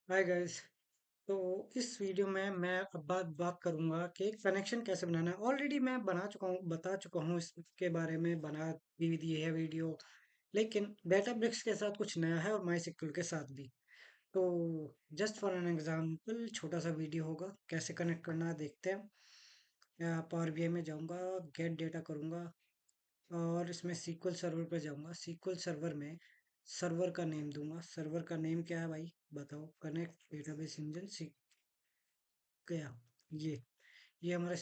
Hi guys. तो इस video में मैं अब बात करूंगा कि कनेक्शन कैसे बनाना है। ऑलरेडी मैं बता चुका हूँ इसके बारे में, बना भी दी है वीडियो। लेकिन डेटाब्रिक्स के साथ कुछ नया है और माई के साथ भी। तो जस्ट फॉर एन एग्जांपल छोटा सा वीडियो होगा, कैसे कनेक्ट करना है देखते हैं। पावर बीआई में जाऊंगा, गेट डेटा करूंगा और इसमें सीक्वल सर्वर पे जाऊंगा। सीक्वल सर्वर में सर्वर का नेम दूंगा। सर्वर का नेम क्या है भाई, बताओ। कनेक्ट डेटाबेस इंजन गया। ये ये हमारे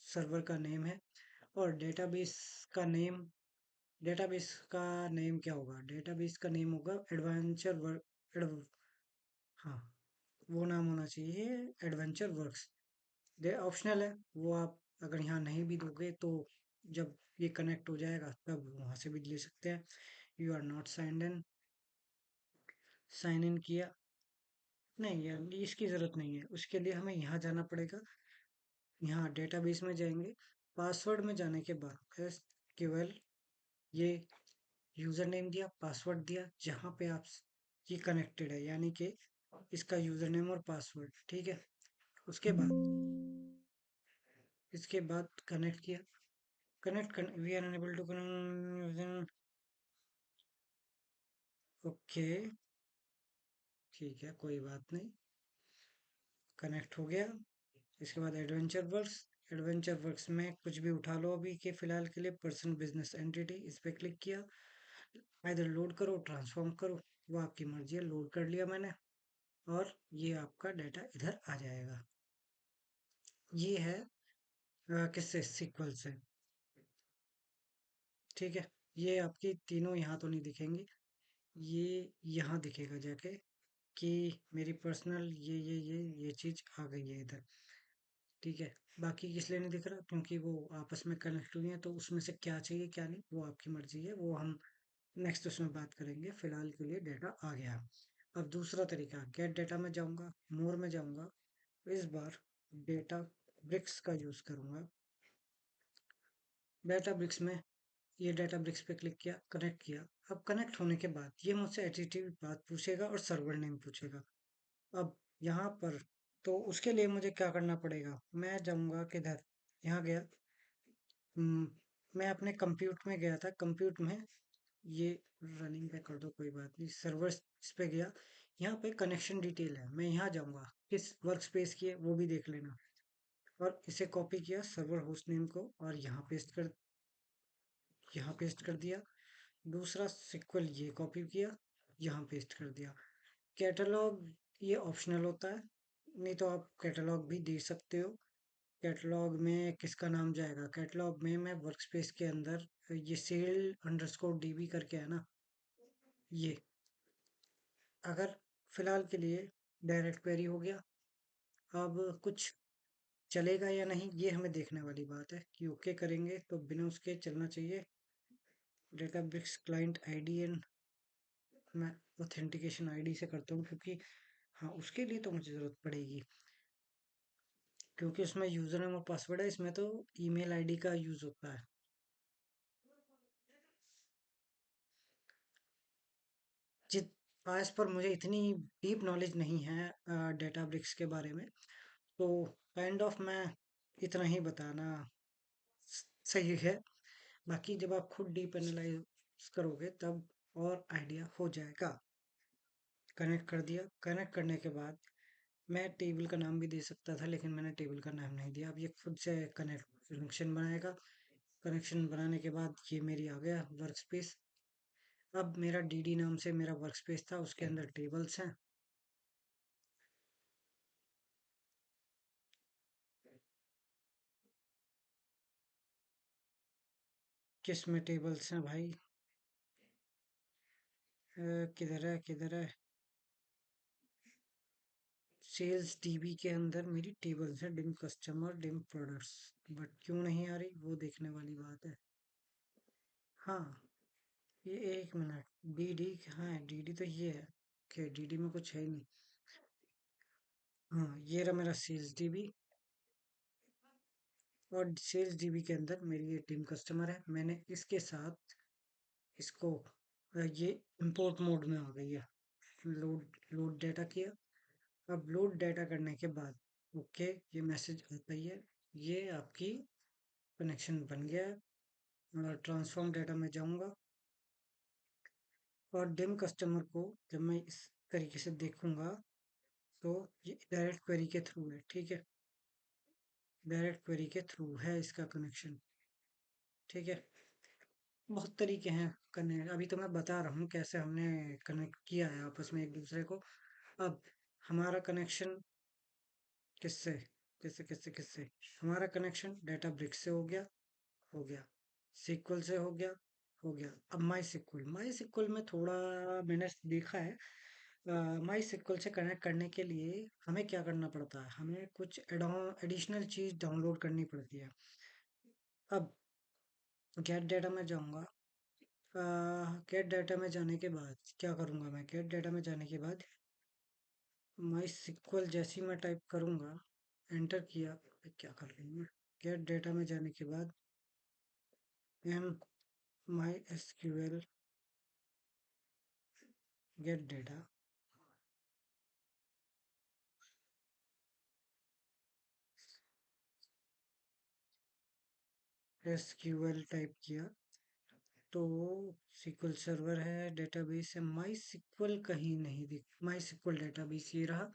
सर्वर का नेम है। और का नेम डेटाबेस का नेम क्या होगा? डेटाबेस का नेम होगा एडवेंचर वर्क। हाँ, वो नाम होना चाहिए, एडवेंचर वर्क्स। दे ऑप्शनल है, वो आप अगर यहाँ नहीं भी दोगे तो जब ये कनेक्ट हो जाएगा तब वहां से भी ले सकते हैं। You are not signed in, sign in किया नहीं यार, इसकी जरूरत नहीं है। उसके लिए हमें यहाँ जाना पड़ेगा। यहाँ डेटाबेस में जाएंगे। पासवर्ड में जाने के बाद बस केवल ये यूजर नेम दिया, पासवर्ड दिया, जहाँ पे आप ये कनेक्टेड है, यानी कि इसका यूजर नेम और पासवर्ड, ठीक है। उसके बाद इसके बाद कनेक्ट किया। We are unable to connect. Okay, ठीक है, कोई बात नहीं। कनेक्ट हो गया। इसके बाद एडवेंचर वर्क्स में कुछ भी उठा लो, अभी के फिलहाल के लिए पर्सन बिजनेस एंटिटी, इस पे क्लिक किया। इधर लोड करो, ट्रांसफॉर्म करो, वो आपकी मर्जी है। लोड कर लिया मैंने और ये आपका डाटा इधर आ जाएगा। ये है किससे? सीक्वल से। ठीक है। ये आपकी तीनों यहाँ तो नहीं दिखेंगी, ये यहाँ दिखेगा जाके कि मेरी पर्सनल ये चीज आ गई है इधर। ठीक है। बाकी इसलिए नहीं दिख रहा क्योंकि वो आपस में कनेक्ट हुई है, तो उसमें से क्या चाहिए क्या नहीं वो आपकी मर्जी है, वो हम नेक्स्ट उसमें बात करेंगे। फिलहाल के लिए डेटा आ गया। अब दूसरा तरीका, गेट डेटा में जाऊंगा, मोर में जाऊंगा। इस बार डेटा ब्रिक्स का यूज करूंगा। डेटा ब्रिक्स में ये डेटा ब्रिक्स पे क्लिक किया, कनेक्ट किया। अब कनेक्ट होने के बाद ये मुझसे एचटीटीपी पाथ पूछेगा और सर्वर नेम पूछेगा। अब यहाँ पर तो उसके लिए मुझे क्या करना पड़ेगा? मैं जाऊंगा किधर? यहाँ गया। मैं अपने कंप्यूट में गया था। कंप्यूट में ये रनिंग पे कर दो, कोई बात नहीं। सर्वर इस पे गया। यहाँ पे कनेक्शन डिटेल है, मैं यहाँ जाऊंगा। किस वर्क स्पेस की है वो भी देख लेना। और इसे कॉपी किया सर्वर होस्ट नेम को और यहाँ पेस्ट कर दिया। दूसरा सिक्वल ये कॉपी किया, यहाँ पेस्ट कर दिया। कैटलॉग ये ऑप्शनल होता है, नहीं तो आप कैटलॉग भी दे सकते हो। कैटलॉग में किसका नाम जाएगा? कैटलॉग में मैं वर्कस्पेस के अंदर ये सेल अंडरस्कोर डीबी करके है ना, ये। अगर फिलहाल के लिए डायरेक्ट क्वेरी हो गया। अब कुछ चलेगा या नहीं ये हमें देखने वाली बात है कि ओके करेंगे तो बिना उसके चलना चाहिए। डेटाब्रिक्स क्लाइंट आईडी एंड मैं ऑथेंटिकेशन आईडी से करता हूँ, क्योंकि हाँ उसके लिए तो मुझे जरूरत पड़ेगी, क्योंकि उसमें यूजर नेम और पासवर्ड है। इसमें तो ईमेल आईडी का यूज होता है। जित आज पर मुझे इतनी डीप नॉलेज नहीं है डेटाब्रिक्स के बारे में, तो काइंड ऑफ मैं इतना ही बताना सही है। बाकी जब आप खुद डीप एनालाइज करोगे तब और आइडिया हो जाएगा। कनेक्ट कर दिया। कनेक्ट करने के बाद मैं टेबल का नाम भी दे सकता था, लेकिन मैंने टेबल का नाम नहीं दिया। अब ये खुद से कनेक्शन बनाएगा। कनेक्शन बनाने के बाद ये मेरी आ गया वर्क स्पेस। अब मेरा डीडी नाम से मेरा वर्क स्पेस था, उसके अंदर टेबल्स हैं। किस में टेबल्स हैं भाई? किधर है? सेल्स डीबी के अंदर मेरी टेबल्स है, dim customer, dim products. But क्यों नहीं आ रही वो देखने वाली बात है। हाँ, ये एक मिनट। डीडी, हाँ डीडी तो ये है। ओके, डीडी में कुछ है ही नहीं। हाँ, ये रहा मेरा सेल्स डीबी। और सेल्स डीबी के अंदर मेरी ये टीम कस्टमर है। मैंने इसके साथ इसको ये इंपोर्ट मोड में आ गई है। लोड लोड डाटा किया। अपलोड डाटा करने के बाद ओके, ये मैसेज आता ही है, ये आपकी कनेक्शन बन गया है। और ट्रांसफॉर्म डाटा में जाऊंगा और डिम कस्टमर को जब मैं इस तरीके से देखूंगा तो ये डायरेक्ट क्वेरी के थ्रू है, ठीक है, डायरेक्ट क्वेरी के थ्रू है इसका कनेक्शन, ठीक है। बहुत तरीके हैं कनेक्ट, अभी तो मैं बता रहा हूँ कैसे हमने कनेक्ट किया है आपस में एक दूसरे को। अब हमारा कनेक्शन किससे, किससे हमारा कनेक्शन डाटा ब्रिक्स से हो गया, सीक्वल से हो गया। अब माई सीक्वल में थोड़ा मैंने देखा है, माई सीक्वल से कनेक्ट करने के लिए हमें क्या करना पड़ता है, हमें कुछ एडिशनल चीज डाउनलोड करनी पड़ती है। अब गेट डाटा में जाऊंगा, गेट डाटा में जाने के बाद क्या करूंगा, मैं गेट डाटा में जाने के बाद माई सिक्वल जैसी मैं टाइप करूंगा, एंटर किया, क्या कर रही हूँ मैं, गेट डाटा में जाने के बाद M MySQL get data, SQL type किया तो सिक्वल सर्वर है, डेटाबेस है, माई सिक्वल कहीं नहीं दिख, माई सिक्वल डेटाबेस ये रहा।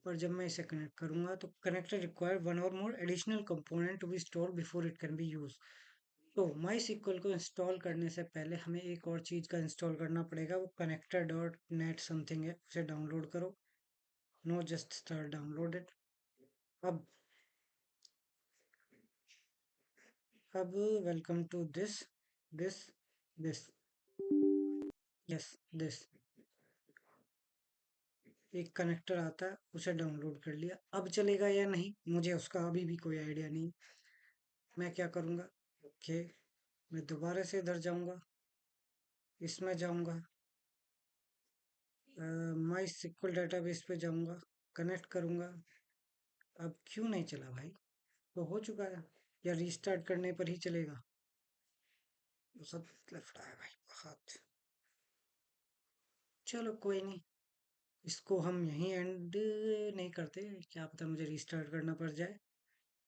और जब मैं इसे कनेक्ट करूंगा तो connector require one or more additional component to be install before it can be use. तो माई सिक्वल को इंस्टॉल करने से पहले हमें एक और चीज का इंस्टॉल करना पड़ेगा, वो कनेक्टर डॉट नेट समथिंग है, उसे डाउनलोड करो। No just start downloaded. अब अब welcome to this this yes this, एक कनेक्टर आता है, उसे डाउनलोड कर लिया। अब चलेगा या नहीं मुझे उसका अभी भी कोई आइडिया नहीं। मैं क्या करूंगा, ओके, मैं दोबारा से इधर जाऊंगा, इसमें जाऊंगा, माई सिक्वल डेटाबेस पे जाऊंगा, कनेक्ट करूंगा। अब क्यों नहीं चला भाई, तो हो चुका है, या रीस्टार्ट करने पर ही चलेगा, तो सब लफड़ा है भाई बहुत। चलो कोई नहीं, इसको हम यहीं एंड नहीं करते, क्या पता मुझे रीस्टार्ट करना पड़ जाए।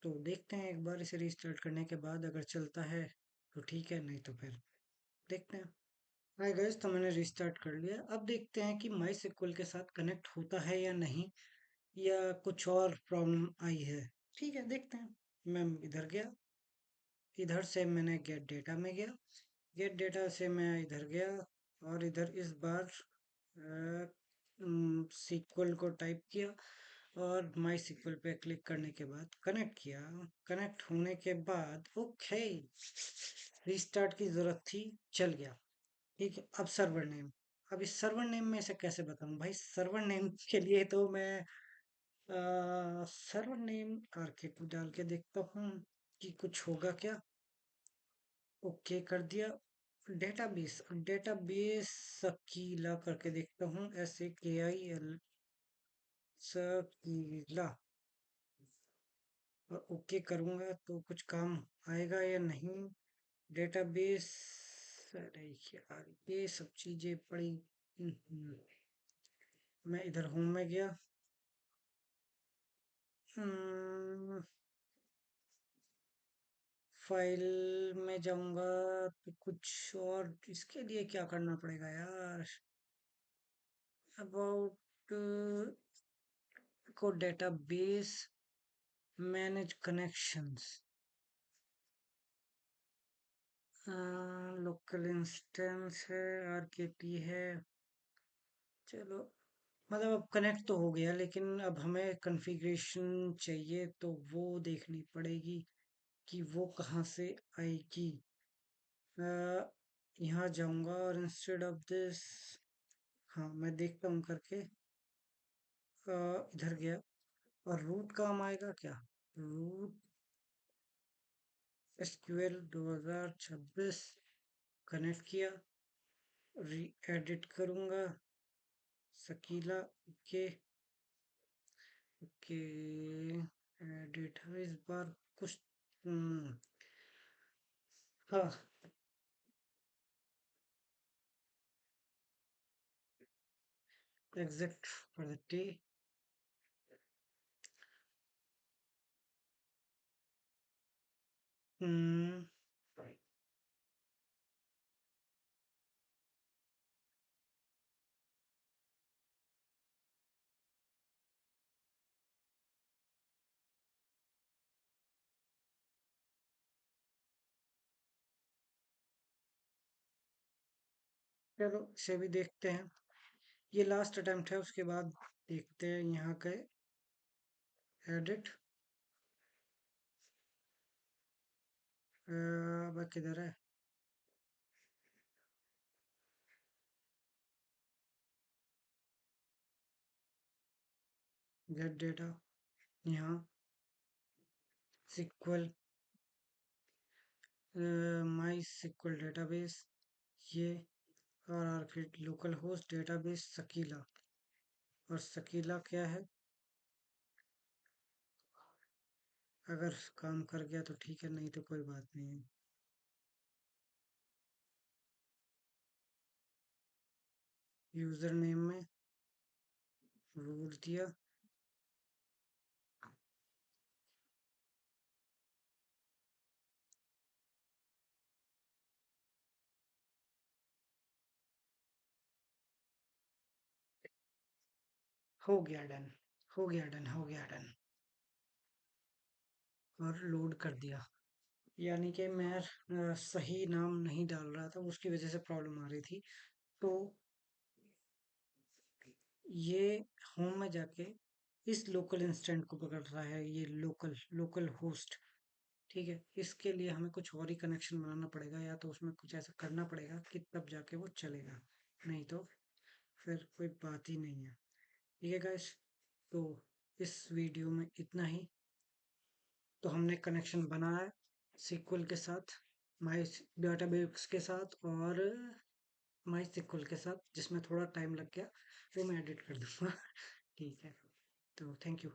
तो देखते हैं एक बार इसे रीस्टार्ट करने के बाद, अगर चलता है तो ठीक है, नहीं तो फिर देखते हैं। हाय गाइस, तो मैंने रीस्टार्ट कर लिया। अब देखते हैं कि माई सिक्वल के साथ कनेक्ट होता है या नहीं, या कुछ और प्रॉब्लम आई है। ठीक है, देखते हैं। मैं इधर गया, इधर से मैंने गेट डेटा में गया, गेट डेटा से मैं इधर गया, और इधर इस बार सीक्वल को टाइप किया और माई सिक्वल पे क्लिक करने के बाद कनेक्ट किया। कनेक्ट होने के बाद ओके, रीस्टार्ट की जरूरत थी, चल गया। ठीक है, अब सर्वर नेम, अब इस सर्वर नेम में से कैसे बताऊं भाई, सर्वर नेम के लिए तो मैं सर्वर नेम आर्किट डाल के देखता हूँ कि कुछ होगा क्या। ओके कर दिया। डेटाबेस, डेटाबेस सकीला करके देखता हूँ, SAKIL, सकीला, और ओके करूँगा तो कुछ काम आएगा या नहीं। डेटाबेस, अरे यार ये सब चीजें बड़ी, हम्म, मैं इधर होम में गया, हम्म, फाइल में जाऊंगा तो कुछ और, इसके लिए क्या करना पड़ेगा यार, अबाउट को database, manage connections, local instance है, RKT है, चलो, मतलब अब कनेक्ट तो हो गया, लेकिन अब हमें कॉन्फ़िगरेशन चाहिए तो वो देखनी पड़ेगी कि वो कहाँ से आएगी। अ, यहाँ जाऊंगा और इंस्टेड ऑफ दिस, हाँ मैं देखता हूँ करके, इधर गया, और रूट काम आएगा क्या, रूट SQL 2026, कनेक्ट किया, री एडिट करूंगा, सकीला, ओके, ओके, एडिट है इस बार कुछ, हम्म, हाँ, एग्जिट फॉर द डे, हम्म, चलो इसे भी देखते हैं। ये लास्ट अटेम्प्ट है, उसके बाद देखते हैं यहाँ के एडिट। अब किधर है? गेट डेटा, यहाँ सिक्वल, माई सिक्वल डेटाबेस, ये और आर्किड लोकल होस्ट डेटाबेस सकीला। और सकीला क्या है? अगर काम कर गया तो ठीक है, नहीं तो कोई बात नहीं है। यूजर नेम में रूट दिया। हो गया डन, हो गया डन, हो गया डन। और लोड कर दिया। यानी कि मैं सही नाम नहीं डाल रहा था, उसकी वजह से प्रॉब्लम आ रही थी। तो ये होम में जाके इस लोकल इंस्टेंट को पकड़ रहा है, ये लोकल लोकल होस्ट। ठीक है, इसके लिए हमें कुछ और ही कनेक्शन बनाना पड़ेगा, या तो उसमें कुछ ऐसा करना पड़ेगा कि तब जाके वो चलेगा, नहीं तो फिर कोई बात ही नहीं है। ठीक है गाइस, तो इस वीडियो में इतना ही। तो हमने कनेक्शन बनाया सीक्वल के साथ, माई डेटाबेस के साथ और माई सिक्वल के साथ, जिसमें थोड़ा टाइम लग गया, वो मैं एडिट कर दूंगा। ठीक है, तो थैंक यू।